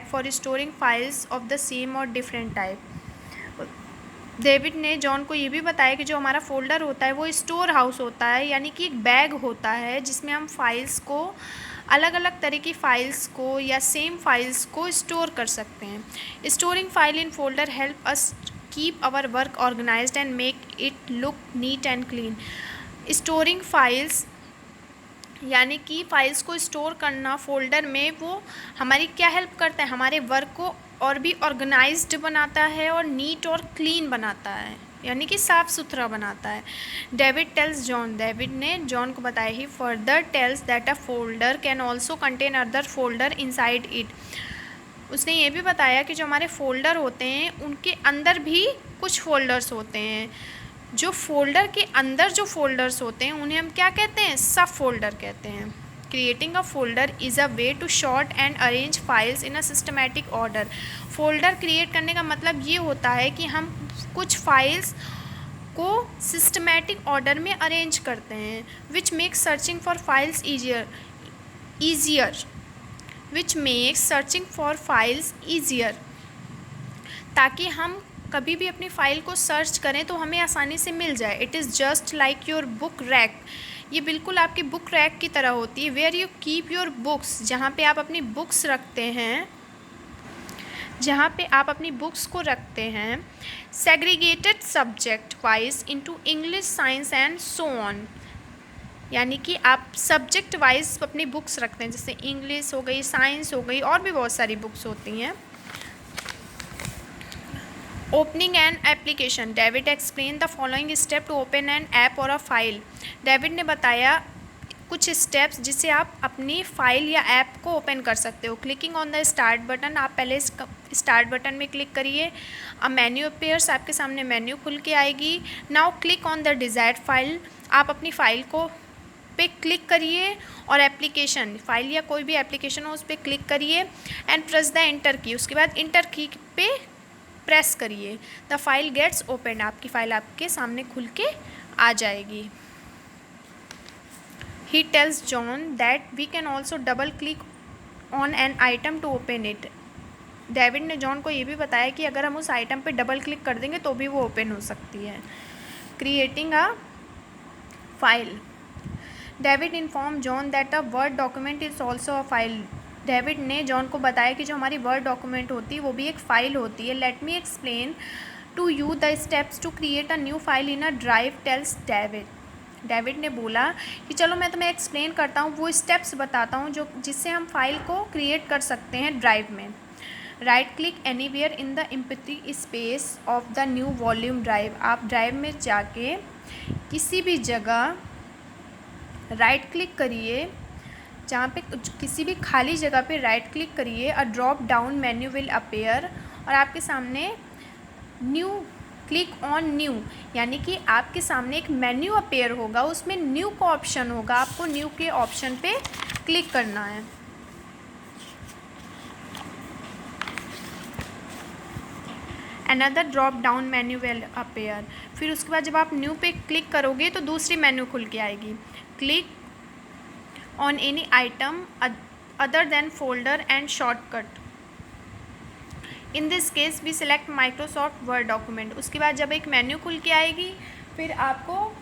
For storing files of the same और different type. David ने John को ये भी बताया कि जो हमारा फोल्डर होता है वो स्टोर हाउस होता है, यानी कि एक बैग होता है जिसमें हम फाइल्स को, अलग अलग तरह की फाइल्स को या सेम फाइल्स को स्टोर कर सकते हैं। Storing file in folder help us keep our work organised and make it look neat and clean. Storing files यानी कि फाइल्स को स्टोर करना फोल्डर में, वो हमारी क्या हेल्प करता है, हमारे वर्क को और भी ऑर्गेनाइज्ड बनाता है और नीट और क्लीन बनाता है, यानी कि साफ़ सुथरा बनाता है। डेविड टेल्स जॉन, डेविड ने जॉन को बताया, he further tells that a folder can also contain other folder inside it. उसने ये भी बताया कि जो हमारे फोल्डर होते हैं उनके अंदर भी कुछ फोल्डर्स होते हैं। जो फोल्डर के अंदर जो फोल्डर्स होते हैं उन्हें हम क्या कहते हैं, सब फोल्डर कहते हैं। Creating a folder is a way to short and arrange files in a systematic order. Folder create करने का मतलब ये होता है कि हम कुछ फाइल्स को सिस्टमैटिक ऑर्डर में अरेंज करते हैं, which makes searching for files easier which makes searching for files easier, ताकि हम कभी भी अपनी फ़ाइल को सर्च करें तो हमें आसानी से मिल जाए। It is just like your book rack, ये बिल्कुल आपकी बुक रैक की तरह होती है। Where you keep your books, जहाँ पे आप अपनी बुक्स रखते हैं, जहाँ पे आप अपनी बुक्स को रखते हैं। Segregated subject wise into English, science and so on, यानी कि आप सब्जेक्ट वाइज अपनी बुक्स रखते हैं, जैसे इंग्लिश हो गई, साइंस हो गई, और भी बहुत सारी बुक्स होती हैं। Opening an application, David explain the following step to open an app और अ फाइल। डेविड ने बताया कुछ स्टेप्स जिससे आप अपनी फ़ाइल या ऐप को ओपन कर सकते हो। Clicking on the start button, आप पहले स्टार्ट बटन में क्लिक करिए। अ मेन्यू अपीयर्स, आपके सामने मेन्यू खुल के आएगी। Now click on the desired file, आप अपनी फ़ाइल को पे क्लिक करिए और एप्लीकेशन, फाइल या कोई भी एप्लीकेशन हो उस पर क्लिक करिए एंड प्रेस द एंटर की, उसके बाद एंटर की पे प्रेस करिए। द फाइल गेट्स ओपन, आपकी फ़ाइल आपके सामने खुल के आ जाएगी। He tells John that we can also double click on an item to open it. David ने जॉन को ये भी बताया कि अगर हम उस आइटम पे डबल क्लिक कर देंगे तो भी वो ओपन हो सकती है। Creating a file, David inform John that a word document is also a file. David ने जॉन को बताया कि जो हमारी वर्ड डॉक्यूमेंट होती है वो भी एक फ़ाइल होती है। Let me explain to you the steps to create a new file in a drive, tells David. David ने बोला कि चलो मैं तुम्हें एक्सप्लेन करता हूँ, वो स्टेप्स बताता हूँ जो जिससे हम फाइल को क्रिएट कर सकते हैं ड्राइव में। Right click anywhere in the empty space of the new volume drive, आप ड्राइव में जाके किसी भी जगह राइट क्लिक करिए, जहाँ पे किसी भी खाली जगह पे राइट क्लिक करिए। A drop down menu will appear, और आपके सामने न्यू, क्लिक ऑन न्यू, यानी कि आपके सामने एक मेन्यू अपीयर होगा, उसमें न्यू का ऑप्शन होगा, आपको न्यू के ऑप्शन पे क्लिक करना है। Another drop down menu will appear, फिर उसके बाद जब आप न्यू पे क्लिक करोगे तो दूसरी मेन्यू खुल के आएगी। Click on any item other than folder and shortcut, in this case we select Microsoft Word document। उसके बाद जब एक मेन्यू खुल के आएगी फिर आपको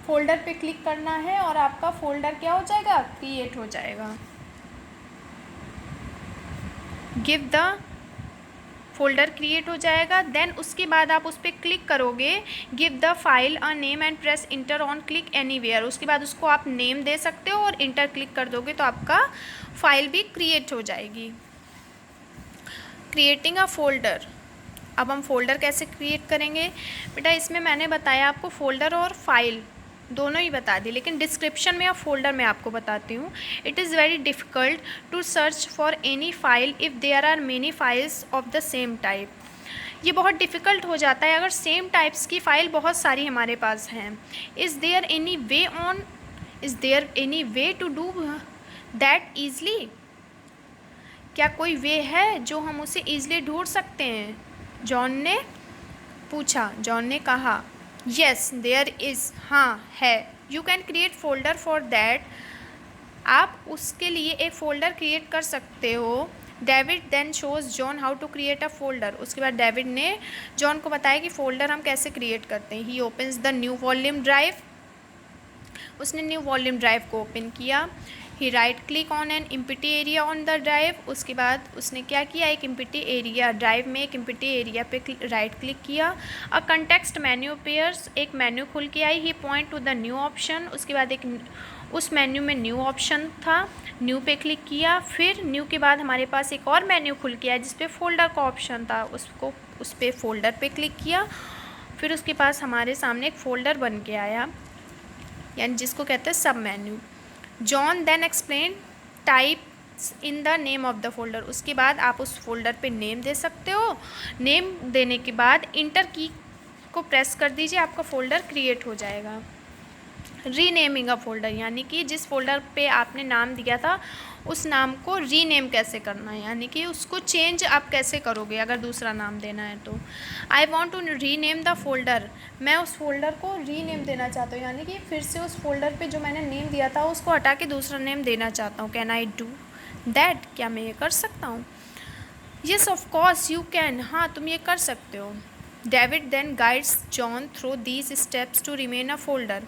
फोल्डर पे क्लिक करना है और आपका फोल्डर क्या हो जाएगा, क्रिएट हो जाएगा। गिव द फोल्डर क्रिएट हो जाएगा। देन उसके बाद आप उस पर क्लिक करोगे, give the file a name and press inter on click anywhere, उसके बाद उसको आप नेम दे सकते हो और इंटर क्लिक कर दोगे तो आपका फाइल भी क्रिएट हो जाएगी। क्रिएटिंग अ फोल्डर, अब हम फोल्डर कैसे क्रिएट करेंगे बेटा, इसमें मैंने बताया आपको फोल्डर और फाइल दोनों ही बता दी, लेकिन डिस्क्रिप्शन में और फोल्डर में आपको बताती हूँ। It is very difficult to search for any file if there are many files of the same type. ये बहुत डिफ़िकल्ट हो जाता है अगर सेम टाइप्स की फ़ाइल बहुत सारी हमारे पास हैं। Is there any way to do that easily, क्या कोई वे है जो हम उसे ईज़िली ढूंढ सकते हैं, जॉन ने पूछा। जॉन ने कहा येस देयर इज़, हाँ है। You can create folder for that, आप उसके लिए एक फ़ोल्डर क्रिएट कर सकते हो David then shows John how to create a folder. उसके बाद डेविड ने जॉन को बताया कि फोल्डर हम कैसे क्रिएट करते हैं। He opens the new volume drive. उसने न्यू वॉल्यूम ड्राइव को ओपन किया। He right click on an empty area on the drive. उसके बाद उसने क्या किया, एक एम्प्टी एरिया, ड्राइव में एक एम्प्टी एरिया पे राइट क्लिक किया। अ कंटेक्स्ट मेन्यू अपीयर्स, एक मेन्यू खुल के आई। He point to the new option. उसके बाद एक उस मेन्यू में न्यू ऑप्शन था, न्यू पे क्लिक किया। फिर न्यू के बाद हमारे पास एक और मेन्यू खुल के आया जिस पे फोल्डर का ऑप्शन था, उस पर फोल्डर पे क्लिक किया। फिर उसके पास हमारे सामने एक फ़ोल्डर बन के आया, यानी जिसको कहते हैं submenu. John then explain types in the name of the folder. उसके बाद आप उस फोल्डर पे नेम दे सकते हो। नेम देने के बाद इंटर की को प्रेस कर दीजिए, आपका फ़ोल्डर क्रिएट हो जाएगा। रीनेमिंग अ फोल्डर, यानी कि जिस फोल्डर पे आपने नाम दिया था उस नाम को रीनेम कैसे करना है, यानी कि उसको चेंज आप कैसे करोगे अगर दूसरा नाम देना है तो। I want to rename the folder. मैं उस फोल्डर को रीनेम देना चाहता हूँ, यानी कि फिर से उस फोल्डर पे जो मैंने नेम दिया था उसको हटा के दूसरा नेम देना चाहता हूँ। कैन आई डू दैट, क्या मैं ये कर सकता हूँ? Yes of course you can, हाँ तुम ये कर सकते हो। David then guides John through these steps to rename a folder.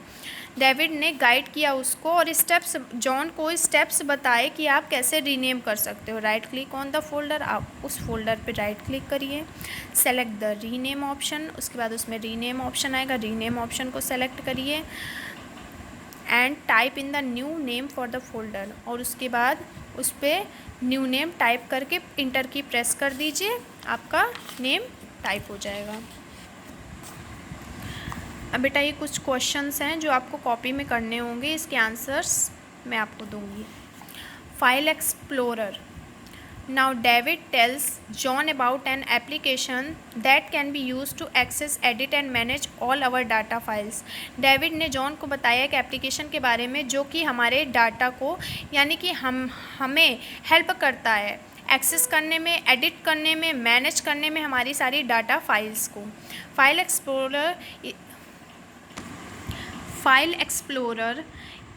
David ने गाइड किया उसको और स्टेप्स, जॉन को स्टेप्स बताए कि आप कैसे रीनेम कर सकते हो। Right click on the folder, आप उस फोल्डर पे राइट क्लिक करिए। सेलेक्ट द रीनेम ऑप्शन, उसके बाद उसमें रीनेम ऑप्शन आएगा, रीनेम ऑप्शन को सेलेक्ट करिए। And type in the new name for the folder, और उसके बाद उस पर न्यू नेम टाइप करके इंटर की प्रेस कर दीजिए, आपका नेम टाइप हो जाएगा। अब बेटा ये कुछ क्वेश्चंस हैं जो आपको कॉपी में करने होंगे, इसके आंसर्स मैं आपको दूंगी। File explorer. Now David tells John about an application that can be use to access, edit and manage all our data files. David ने जॉन को बताया एक एप्लीकेशन के बारे में जो कि हमारे डाटा को, यानी कि हमें हेल्प करता है एक्सेस करने में, एडिट करने में, मैनेज करने में हमारी सारी डाटा फाइल्स को। File explorer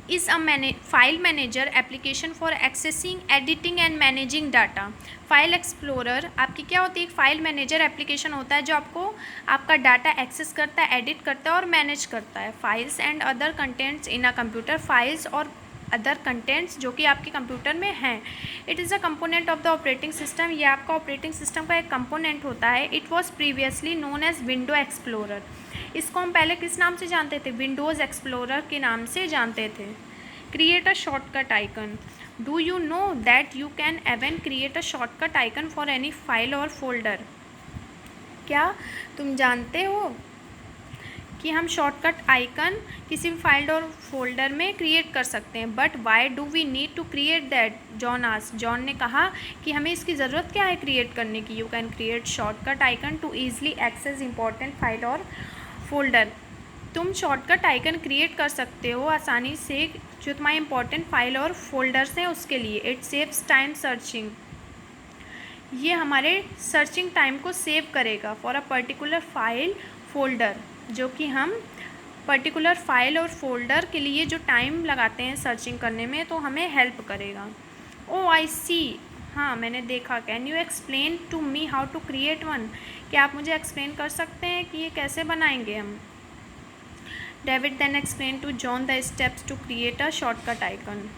is a file manager application for accessing, editing and managing data। File explorer आपकी क्या होती है, एक फाइल मैनेजर एप्लीकेशन होता है जो आपको आपका डाटा एक्सेस करता है, एडिट करता है और मैनेज करता है। Files and other contents in a computer, files और अदर कंटेंट्स जो कि आपके कंप्यूटर में हैं। It is a component of the operating system, ये आपका ऑपरेटिंग सिस्टम का एक कंपोनेंट होता है। It was previously known as window explorer. इसको हम पहले किस नाम से जानते थे, विंडोज़ एक्सप्लोरर के नाम से जानते थे। Create a shortcut icon. Do you know that you can even create a shortcut icon for any file और फोल्डर। क्या तुम जानते हो कि हम शॉर्टकट आइकन किसी भी फाइल और फोल्डर में क्रिएट कर सकते हैं। But why do we need to create that, John ने कहा कि हमें इसकी ज़रूरत क्या है क्रिएट करने की। You can create shortcut icon to easily access important file और फोल्डर। तुम शॉर्टकट आइकन क्रिएट कर सकते हो आसानी से जो तुम्हारी इंपॉर्टेंट फाइल और फोल्डर्स हैं उसके लिए। इट सेव्स टाइम सर्चिंग, ये हमारे सर्चिंग टाइम को सेव करेगा for a particular file folder, जो कि हम पर्टिकुलर फाइल और फोल्डर के लिए जो टाइम लगाते हैं सर्चिंग करने में, तो हमें हेल्प करेगा। ओ आई सी, हाँ मैंने देखा। Can you explain to me how to create one, क्या आप मुझे एक्सप्लेन कर सकते हैं कि ये कैसे बनाएंगे हम। David then explain to John the steps to create a shortcut icon.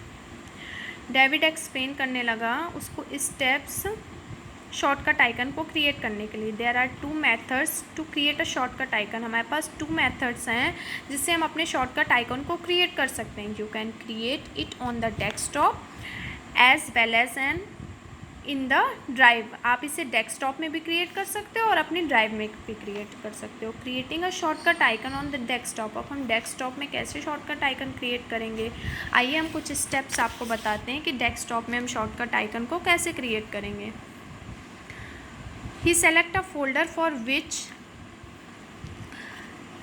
David explain करने लगा उसको स्टेप्स शॉर्टकट आइकन को क्रिएट करने के लिए। There are 2 methods to create a shortcut icon. हमारे पास 2 मेथड्स हैं जिससे हम अपने शॉर्टकट आइकन को क्रिएट कर सकते हैं। You can create it on the desktop as well as in the drive. आप इसे डेस्कटॉप में भी क्रिएट कर सकते हो और अपनी ड्राइव में भी क्रिएट कर सकते हो। Creating a shortcut icon on the desktop. अब हम डेस्कटॉप में कैसे शॉर्टकट आइकन क्रिएट करेंगे, आइए हम कुछ स्टेप्स आपको बताते हैं कि डेस्कटॉप में हम शॉर्टकट आइकन को कैसे क्रिएट करेंगे। He select a folder for which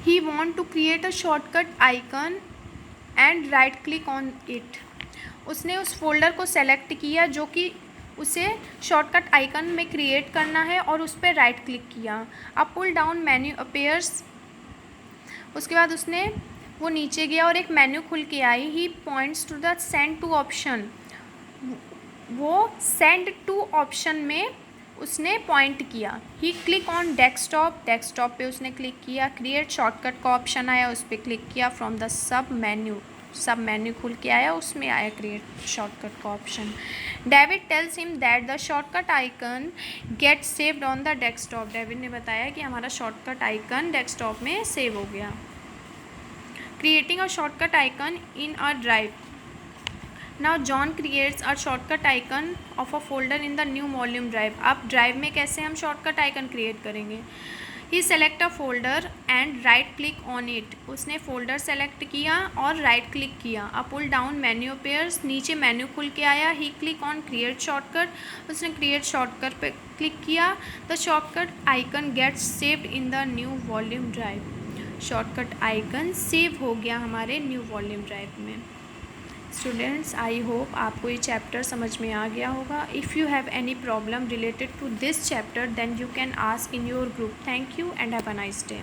he want to create a shortcut icon and right click on it। उसने उस फोल्डर को सेलेक्ट किया जो कि उसे शॉर्टकट आइकन में क्रिएट करना है और उस पर राइट क्लिक किया। अब पुल डाउन मेन्यू अपीयर्स, उसके बाद उसने वो नीचे गया और एक मेन्यू खुल के आई। He points to the send to option, वो सेंड टू ऑप्शन में उसने पॉइंट किया। He click on desktop, desktop पे उसने क्लिक किया। क्रिएट शॉर्टकट का ऑप्शन आया, उस पर क्लिक किया। फ्रॉम द सब मेन्यू खुल के आया, उसमें आया क्रिएट शॉर्टकट का option. David tells him that the shortcut icon get saved on the desktop. David ने बताया कि हमारा शॉर्टकट आइकन डेस्कटॉप में सेव हो गया। Creating a shortcut icon in a drive. Now John creates a shortcut icon of a folder in the new volume drive. अब drive में कैसे हम शॉर्टकट आइकन क्रिएट करेंगे? He select a folder and right click on it. उसने folder select किया और right click किया। A pull down menu appears, नीचे मेन्यू खुल के आया। He click on create shortcut, उसने क्रिएट शॉर्टकट पे क्लिक किया। The shortcut icon gets saved in the new volume drive. Shortcut icon save हो गया हमारे न्यू वॉल्यूम ड्राइव में। स्टूडेंट्स, आई होप आपको ये चैप्टर समझ में आ गया होगा। If you have any problem related to this chapter then you can ask in your group. Thank you and have a nice day.